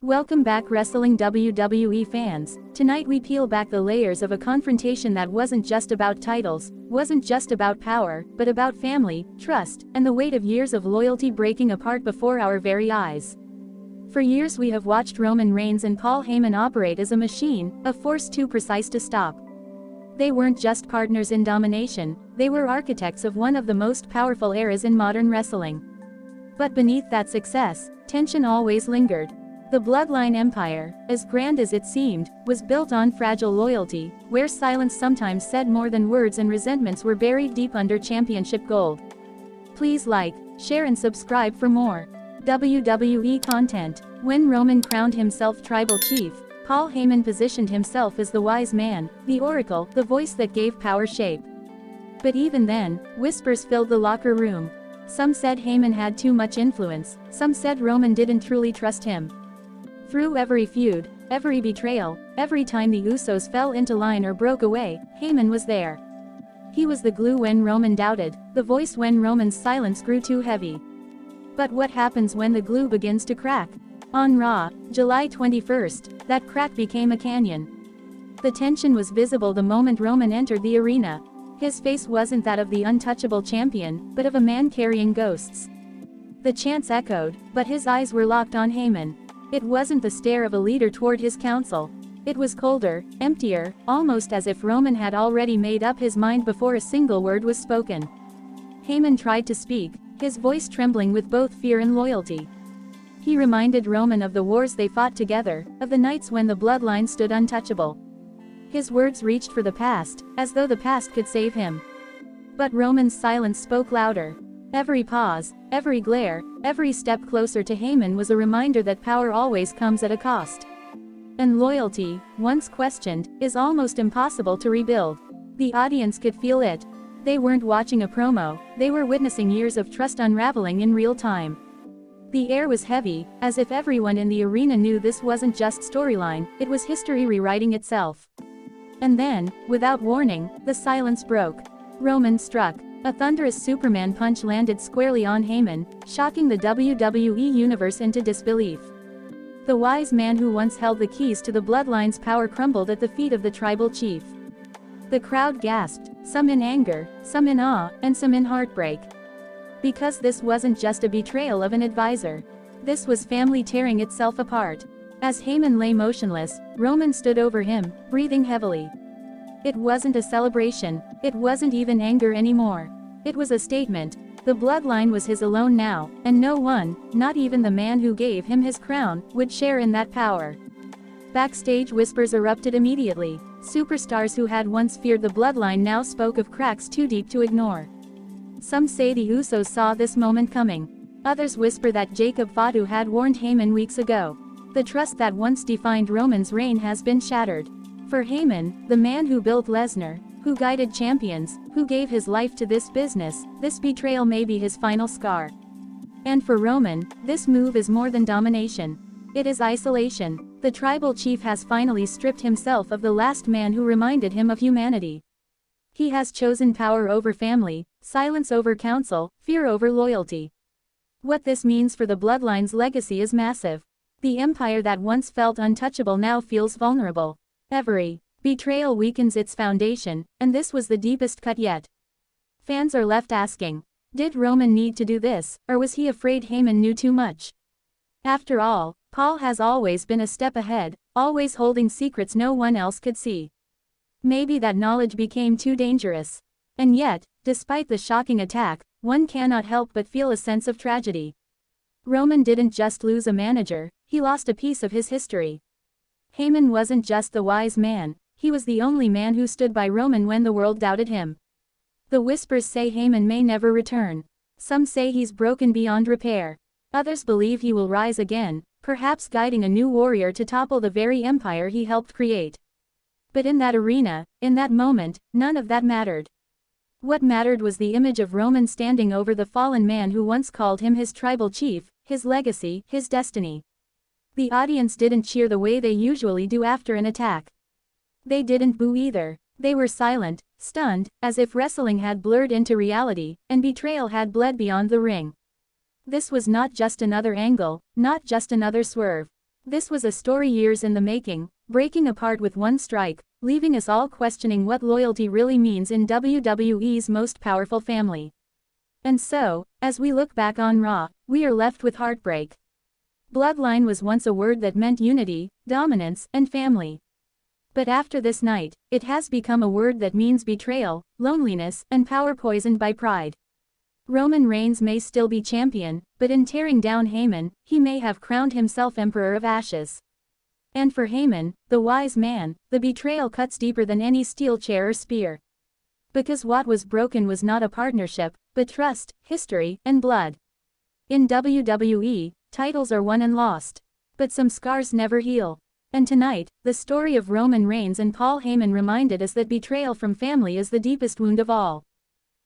Welcome back, wrestling WWE fans. Tonight we peel back the layers of a confrontation that wasn't just about titles, wasn't just about power, but about family, trust, and the weight of years of loyalty breaking apart before our very eyes. For years we have watched Roman Reigns and Paul Heyman operate as a machine, a force too precise to stop. They weren't just partners in domination, they were architects of one of the most powerful eras in modern wrestling. But beneath that success, tension always lingered. The Bloodline Empire, as grand as it seemed, was built on fragile loyalty, where silence sometimes said more than words and resentments were buried deep under championship gold. Please like, share and subscribe for more WWE content. When Roman crowned himself tribal chief, Paul Heyman positioned himself as the wise man, the oracle, the voice that gave power shape. But even then, whispers filled the locker room. Some said Heyman had too much influence, some said Roman didn't truly trust him. Through every feud, every betrayal, every time the Usos fell into line or broke away, Heyman was there. He was the glue when Roman doubted, the voice when Roman's silence grew too heavy. But what happens when the glue begins to crack? On Raw, July 21st, that crack became a canyon. The tension was visible the moment Roman entered the arena. His face wasn't that of the untouchable champion, but of a man carrying ghosts. The chants echoed, but his eyes were locked on Heyman. It wasn't the stare of a leader toward his council. It was colder, emptier, almost as if Roman had already made up his mind before a single word was spoken. Heyman tried to speak, his voice trembling with both fear and loyalty. He reminded Roman of the wars they fought together, of the nights when the bloodline stood untouchable. His words reached for the past, as though the past could save him. But Roman's silence spoke louder. Every pause, every glare, every step closer to Heyman was a reminder that power always comes at a cost. And loyalty, once questioned, is almost impossible to rebuild. The audience could feel it. They weren't watching a promo, they were witnessing years of trust unraveling in real time. The air was heavy, as if everyone in the arena knew this wasn't just storyline, it was history rewriting itself. And then, without warning, the silence broke. Roman struck. A thunderous Superman punch landed squarely on Heyman, shocking the WWE Universe into disbelief. The wise man who once held the keys to the bloodline's power crumbled at the feet of the tribal chief. The crowd gasped, some in anger, some in awe, and some in heartbreak. Because this wasn't just a betrayal of an advisor. This was family tearing itself apart. As Heyman lay motionless, Roman stood over him, breathing heavily. It wasn't a celebration, it wasn't even anger anymore. It was a statement. The bloodline was his alone now, and no one, not even the man who gave him his crown, would share in that power. Backstage whispers erupted immediately. Superstars who had once feared the bloodline now spoke of cracks too deep to ignore. Some say the Usos saw this moment coming. Others whisper that Jacob Fatu had warned Heyman weeks ago. The trust that once defined Roman's reign has been shattered. For Heyman, the man who built Lesnar, who guided champions, who gave his life to this business, this betrayal may be his final scar. And for Roman, this move is more than domination. It is isolation. The tribal chief has finally stripped himself of the last man who reminded him of humanity. He has chosen power over family, silence over counsel, fear over loyalty. What this means for the bloodline's legacy is massive. The empire that once felt untouchable now feels vulnerable. Every betrayal weakens its foundation, and this was the deepest cut yet. Fans are left asking, did Roman need to do this, or was he afraid Heyman knew too much? After all, Paul has always been a step ahead, always holding secrets no one else could see. Maybe that knowledge became too dangerous. And yet, despite the shocking attack, one cannot help but feel a sense of tragedy. Roman didn't just lose a manager, he lost a piece of his history. Heyman wasn't just the wise man, he was the only man who stood by Roman when the world doubted him. The whispers say Heyman may never return. Some say he's broken beyond repair. Others believe he will rise again, perhaps guiding a new warrior to topple the very empire he helped create. But in that arena, in that moment, none of that mattered. What mattered was the image of Roman standing over the fallen man who once called him his tribal chief, his legacy, his destiny. The audience didn't cheer the way they usually do after an attack. They didn't boo either. They were silent, stunned, as if wrestling had blurred into reality, and betrayal had bled beyond the ring. This was not just another angle, not just another swerve. This was a story years in the making, breaking apart with one strike, leaving us all questioning what loyalty really means in WWE's most powerful family. And so, as we look back on Raw, we are left with heartbreak. Bloodline was once a word that meant unity, dominance, and family. But after this night, it has become a word that means betrayal, loneliness, and power poisoned by pride. Roman Reigns may still be champion, but in tearing down Heyman, he may have crowned himself Emperor of Ashes. And for Heyman, the wise man, the betrayal cuts deeper than any steel chair or spear. Because what was broken was not a partnership, but trust, history, and blood. In WWE, titles are won and lost. But some scars never heal. And tonight, the story of Roman Reigns and Paul Heyman reminded us that betrayal from family is the deepest wound of all.